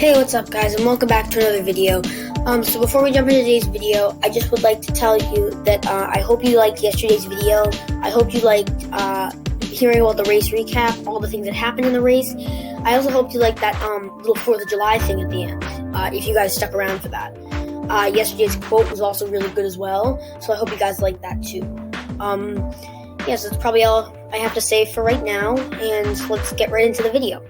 Hey, what's up guys, and welcome back to another video. So before we jump into today's video, I just would like to tell you that I hope you liked yesterday's video. I hope you liked hearing about the race recap, all the things that happened in the race. I also hope you liked that little 4th of July thing at the end, if you guys stuck around for that. Yesterday's quote was also really good as well, so I hope you guys liked that too. So that's probably all I have to say for right now, and let's get right into the video.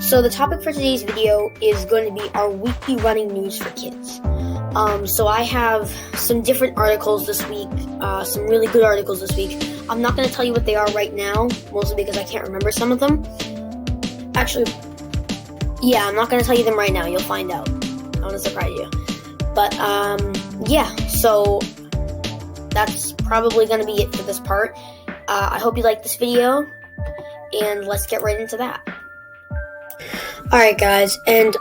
So the topic for today's video is going to be our weekly running news for kids. So I have some different articles this week, some really good articles this week. I'm not going to tell you what they are right now, mostly because I can't remember some of them. Actually, yeah, I'm not going to tell you them right now. You'll find out. I want to surprise you. But, so that's probably going to be it for this part. I hope you like this video, and let's get right into that. Alright guys, and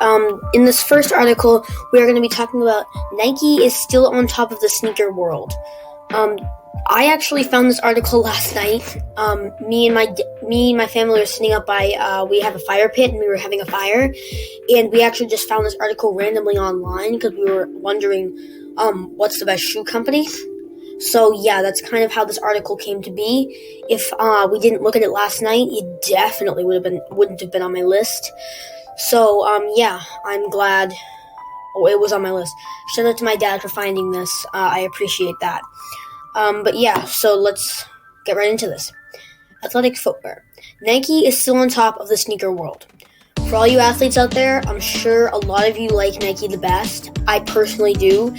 in this first article, we are going to be talking about Nike is still on top of the sneaker world. I actually found this article last night. Me and my family were sitting up by, we have a fire pit and we were having a fire, and we actually just found this article randomly online because we were wondering, what's the best shoe company? So yeah, that's kind of how this article came to be. If we didn't look at it last night, it definitely wouldn't have been on my list. So I'm glad it was on my list. Shout out to my dad for finding this. I appreciate that. So let's get right into this. Athletic footwear. Nike is still on top of the sneaker world. For all you athletes out there, I'm sure a lot of you like Nike the best. I personally do.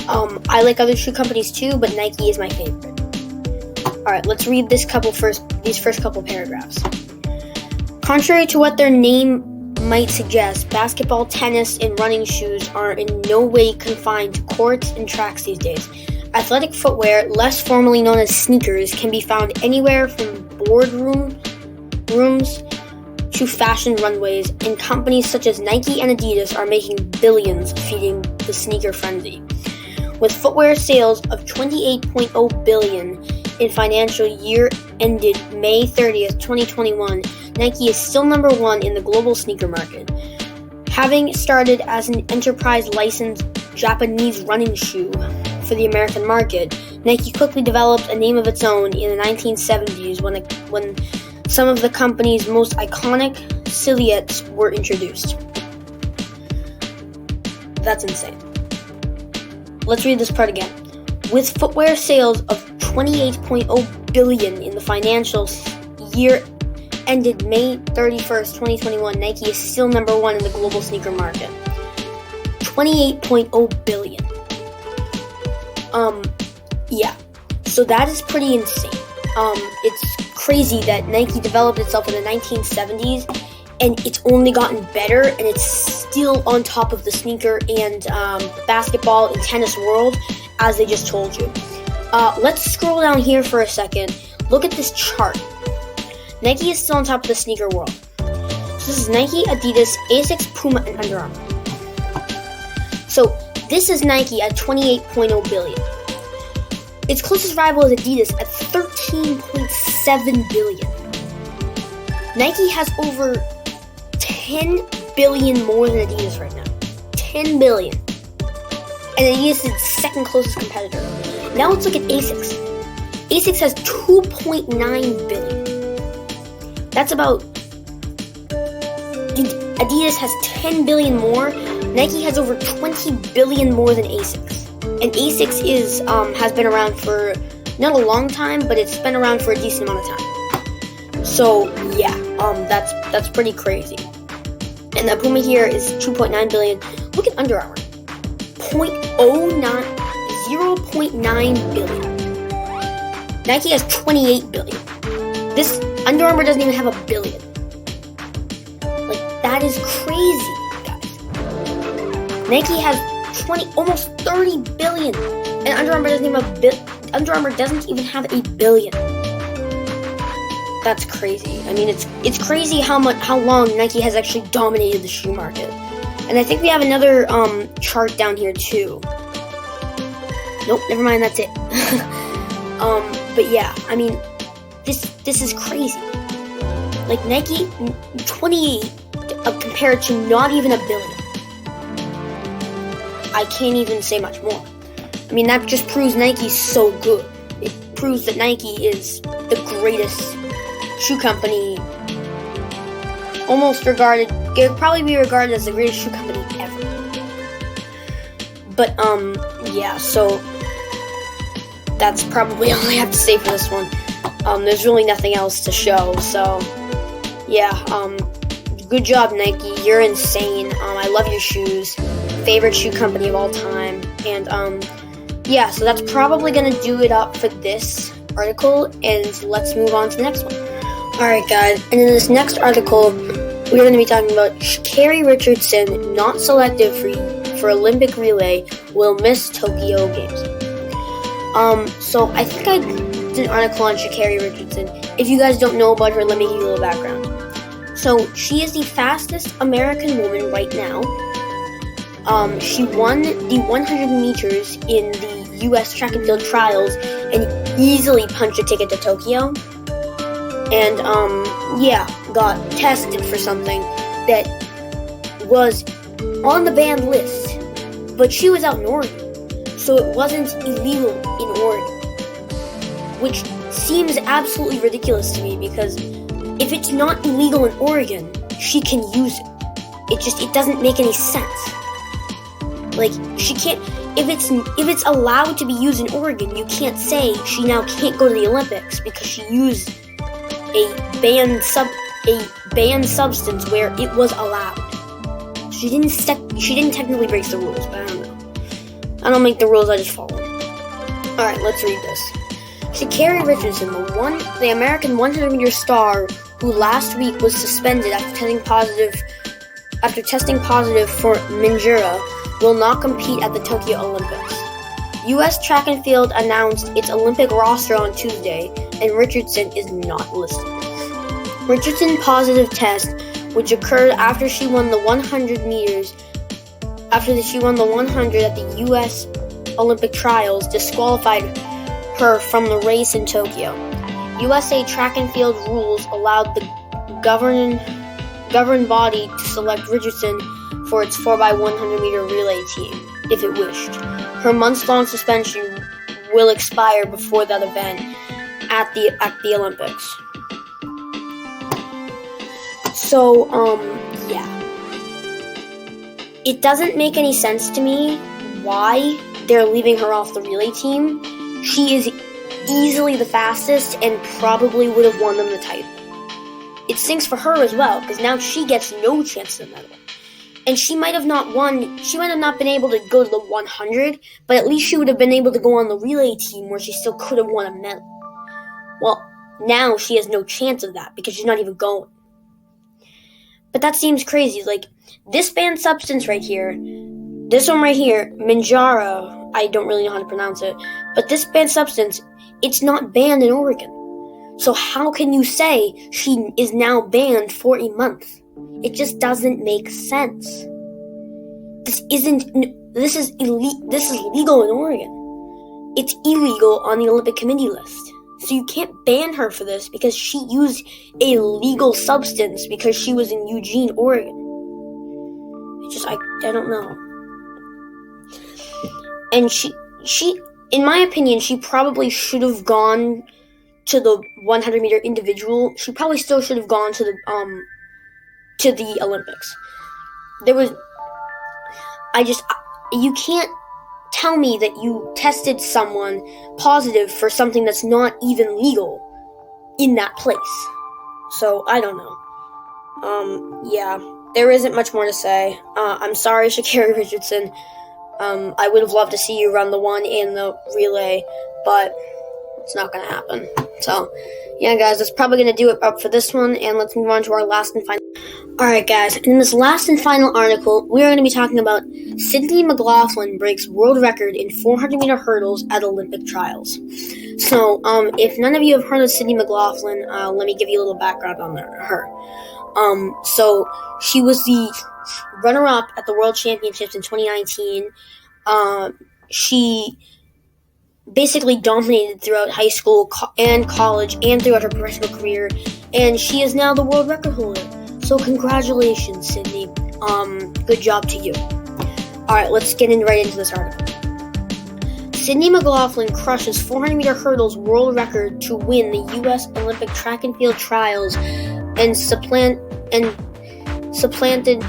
I like other shoe companies too, but Nike is my favorite. Alright, let's read these first couple paragraphs. Contrary to what their name might suggest, basketball, tennis, and running shoes are in no way confined to courts and tracks these days. Athletic footwear, less formally known as sneakers, can be found anywhere from boardrooms to fashion runways, and companies such as Nike and Adidas are making billions feeding the sneaker frenzy. With footwear sales of $28.0 billion in financial year ended May 30th, 2021, Nike is still number one in the global sneaker market. Having started as an enterprise licensed Japanese running shoe for the American market, Nike quickly developed a name of its own in the 1970s when some of the company's most iconic silhouettes were introduced. That's insane. Let's read this part again. With footwear sales of $28.0 billion in the financial year ended May 31st, 2021, Nike is still number one in the global sneaker market. $28.0 billion. So that is pretty insane. It's crazy that Nike developed itself in the 1970s, and it's only gotten better, and it's still on top of the sneaker and basketball and tennis world, as they just told you. Let's scroll down here for a second. Look at this chart. Nike is still on top of the sneaker world. So this is Nike, Adidas, Asics, Puma, and Under Armour. So this is Nike at $28.0 billion. Its closest rival is Adidas at $13.7 billion. Nike has over 10 billion more than Adidas right now. 10 billion. And Adidas is its second closest competitor. Now let's look at Asics. Asics has 2.9 billion. That's about... Adidas has 10 billion more. Nike has over 20 billion more than Asics. And Asics has been around for not a long time, but it's been around for a decent amount of time. So yeah, that's pretty crazy. And the Puma here is 2.9 billion. Look at Under Armour. 0.9 billion. Nike has 28 billion. This Under Armour doesn't even have a billion. Like, that is crazy, guys. Nike has almost 30 billion. And Under Armour doesn't even have a billion. That's crazy. I mean, it's crazy how long Nike has actually dominated the shoe market. And I think we have another chart down here too. Nope, never mind, that's it. But yeah, I mean, this is crazy. Like Nike, 28 compared to not even 1 billion. I can't even say much more. I mean, that just proves Nike's so good. It proves that Nike is the greatest shoe company, almost regarded, it would probably be regarded as the greatest shoe company ever. But, yeah, so that's probably all I have to say for this one. There's really nothing else to show, so, yeah, good job, Nike. You're insane. I love your shoes. Favorite shoe company of all time. And, yeah, so that's probably going to do it up for this article, and let's move on to the next one. Alright, guys, and in this next article, we're going to be talking about Sha'Carri Richardson, not selected for Olympic relay, will miss Tokyo Games. So I think I did an article on Sha'Carri Richardson. If you guys don't know about her, let me give you a little background. So she is the fastest American woman right now. She won the 100 meters in the U.S. track and field trials and easily punched a ticket to Tokyo. And, yeah, got tested for something that was on the banned list. But she was out in Oregon, so it wasn't illegal in Oregon. Which seems absolutely ridiculous to me, because if it's not illegal in Oregon, she can use it. It doesn't make any sense. Like, she can't, if it's allowed to be used in Oregon, you can't say she now can't go to the Olympics because she used a banned substance where it was allowed. She didn't technically break the rules, but I don't know. I don't make the rules, I just follow them. Alright, let's read this. Sha'Carri Richardson, the American 100-meter star who last week was suspended after testing positive for Minjura, will not compete at the Tokyo Olympics. U.S. Track and Field announced its Olympic roster on Tuesday, and Richardson is not listed. Richardson's positive test, which occurred after she won the 100 meters, at the U.S. Olympic trials, disqualified her from the race in Tokyo. USA Track and Field rules allowed the governing body to select Richardson for its 4x100 meter relay team, if it wished. Her months-long suspension will expire before that event at the Olympics. So, yeah. It doesn't make any sense to me why they're leaving her off the relay team. She is easily the fastest and probably would have won them the title. It stinks for her as well, because now she gets no chance at the medal. And she might have not been able to go to the 100, but at least she would have been able to go on the relay team where she still could have won a medal. Well, now she has no chance of that because she's not even going. But that seems crazy. Like, this banned substance right here, this one right here, Minjura, I don't really know how to pronounce it, but this banned substance, it's not banned in Oregon. So how can you say she is now banned for a month? It just doesn't make sense. This is legal in Oregon. It's illegal on the Olympic Committee list. So you can't ban her for this because she used a legal substance because she was in Eugene, Oregon. I don't know. And she, in my opinion, she probably should have gone to the 100 meter individual. She probably still should have gone to the Olympics. You can't tell me that you tested someone positive for something that's not even legal in that place. So, I don't know. Yeah, there isn't much more to say. I'm sorry, Sha'Carri Richardson. I would have loved to see you run the 1 and the relay, but it's not going to happen. So, yeah, guys, that's probably going to do it up for this one, and let's move on to our last and final. Alright, guys, in this last and final article, we are going to be talking about Sydney McLaughlin breaks world record in 400-meter hurdles at Olympic trials. So, if none of you have heard of Sydney McLaughlin, let me give you a little background on her. So, she was the runner-up at the World Championships in 2019. She basically dominated throughout high school and college and throughout her professional career, and she is now the world record holder. So congratulations, Sydney. Good job to you. Alright, let's get right into this article. Sydney McLaughlin crushes 400-meter hurdles world record to win the U.S. Olympic track and field trials and supplanted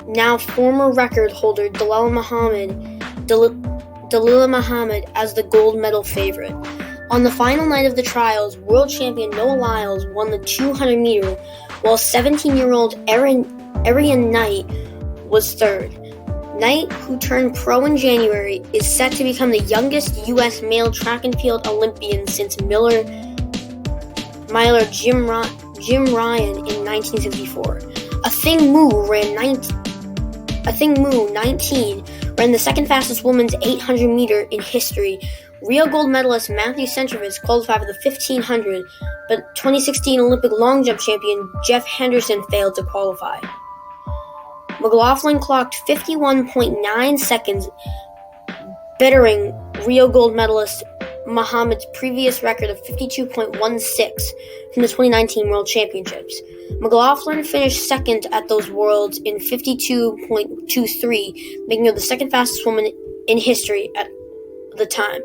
now former record holder Dalilah Muhammad as the gold medal favorite. On the final night of the trials, world champion Noah Lyles won the 200-meter, while 17-year-old Erriyon Knight was third. Knight, who turned pro in January, is set to become the youngest U.S. male track and field Olympian since Miller Jim Ryan in 1964. Athing Mu, 19, ran the second fastest women's 800-meter in history. Rio gold medalist Matthew Centrovitz qualified for the 1500, but 2016 Olympic long jump champion Jeff Henderson failed to qualify. McLaughlin clocked 51.9 seconds, bettering Rio gold medalist Muhammad's previous record of 52.16 from the 2019 World Championships. McLaughlin finished second at those Worlds in 52.23, making her the second fastest woman in history at the time.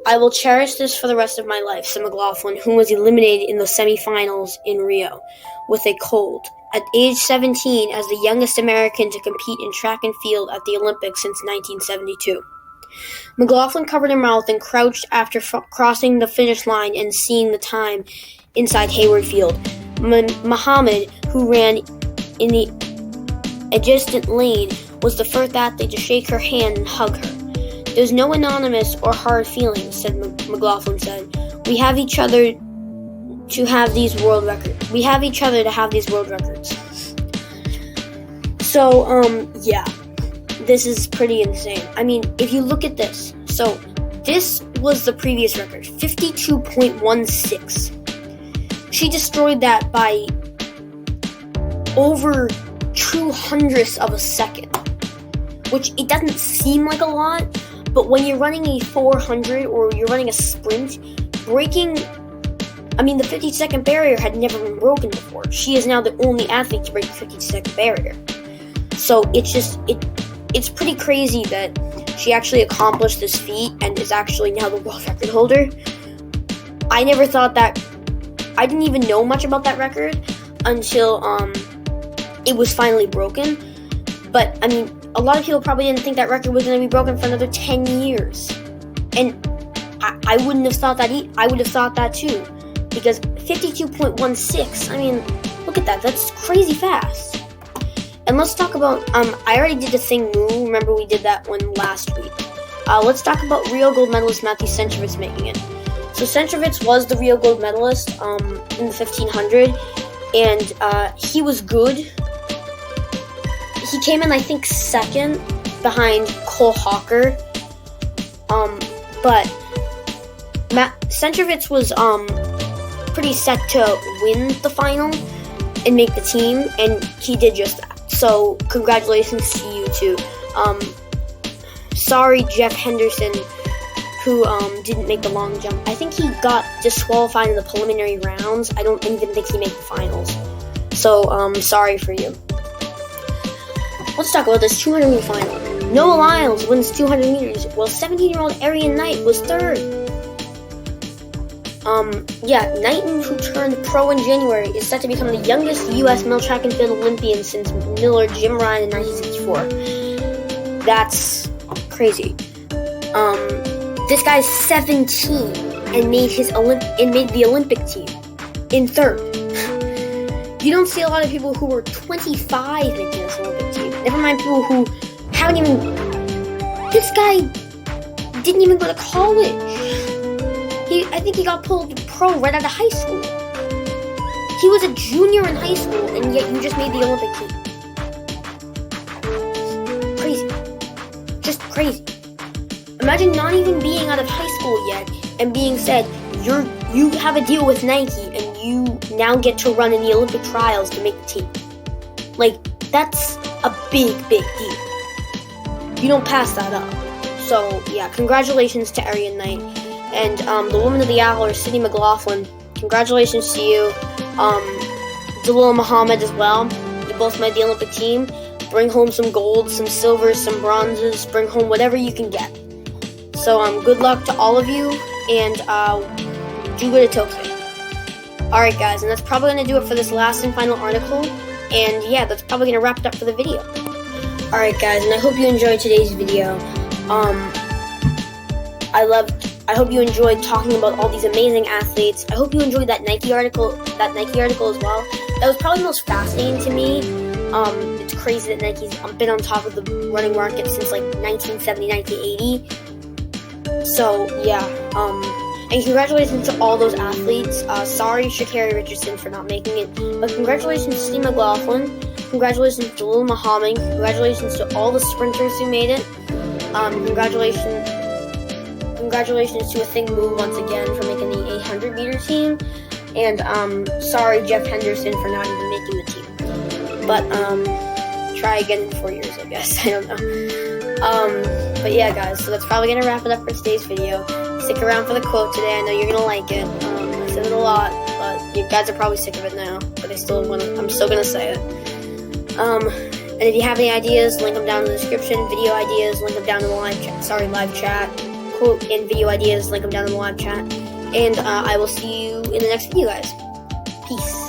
"I will cherish this for the rest of my life," said McLaughlin, who was eliminated in the semifinals in Rio with a cold. At age 17, as the youngest American to compete in track and field at the Olympics since 1972. McLaughlin covered her mouth and crouched after crossing the finish line and seeing the time inside Hayward Field. Muhammad, who ran in the adjacent lane, was the first athlete to shake her hand and hug her. "There's no anonymous or hard feelings," said McLaughlin said. "We have each other to have these world records. So, yeah. This is pretty insane. I mean, if you look at this. So, this was the previous record, 52.16. She destroyed that by over 200ths of a second, which it doesn't seem like a lot, but when you're running a 400 or you're running a sprint, the 50-second barrier had never been broken before. She is now the only athlete to break the 50-second barrier. So it's pretty crazy that she actually accomplished this feat and is actually now the world record holder. I didn't even know much about that record until it was finally broken. But, a lot of people probably didn't think that record was going to be broken for another 10 years. And I wouldn't have thought that I would have thought that too. Because 52.16, look at that. That's crazy fast. And let's talk about, I already did the Athing Mu. Remember we did that one last week. Let's talk about Rio gold medalist Matthew Centrovitz making it. So Centrovitz was the Rio gold medalist in the 1500, and he was good. He came in, I think, second behind Cole Hawker. But Centrovitz was pretty set to win the final and make the team, and he did just that. So congratulations to you too. Sorry, Jeff Henderson, who didn't make the long jump. I think he got disqualified in the preliminary rounds. I don't even think he made the finals. So sorry for you. Let's talk about this 200-meter final. Noah Lyles wins 200 meters, while 17-year-old Erriyon Knight was third. Knight, who turned pro in January, is set to become the youngest U.S. male track and field Olympian since Miller Jim Ryan in 1964. That's crazy. This guy's 17 and made the Olympic team in third. You don't see a lot of people who were 25 making this Olympic team. Never mind people who haven't even. This guy didn't even go to college. I think he got pulled pro right out of high school. He was a junior in high school, and yet you just made the Olympic team. Crazy. Just crazy. Imagine not even being out of high school yet and being said, you have a deal with Nike and you now get to run in the Olympic trials to make the team. That's a big, big deal. You don't pass that up. So, yeah, congratulations to Erriyon Knight. And the Woman of the Hour, Sydney McLaughlin, congratulations to you. Dalilah Muhammad as well. You both made the Olympic team. Bring home some gold, some silvers, some bronzes. Bring home whatever you can get. So good luck to all of you, and do good at Tokyo. Alright guys, and that's probably going to do it for this last and final article. And yeah, that's probably going to wrap it up for the video. Alright guys, and I hope you enjoyed today's video. I hope you enjoyed talking about all these amazing athletes. I hope you enjoyed that Nike article as well. That was probably the most fascinating to me. It's crazy that Nike's been on top of the running market since like 1970, 1980. So yeah, and congratulations to all those athletes. Sorry, Sha'Carri Richardson, for not making it, but congratulations to Steve McLaughlin. Congratulations to Lil Muhammad. Congratulations to all the sprinters who made it. Congratulations to Athing Mu once again for making the 800-meter team. And sorry, Jeff Henderson, for not even making the team. But try again in 4 years, I guess. I don't know. But yeah, guys, so that's probably going to wrap it up for today's video. Stick around for the quote today. I know you're going to like it. I said it a lot, but you guys are probably sick of it now. But I'm still going to say it. And if you have any ideas, link them down in the description. Video ideas, link them down in the live chat. Quote and video ideas, link them down in the live chat. And I will see you in the next video, guys. Peace.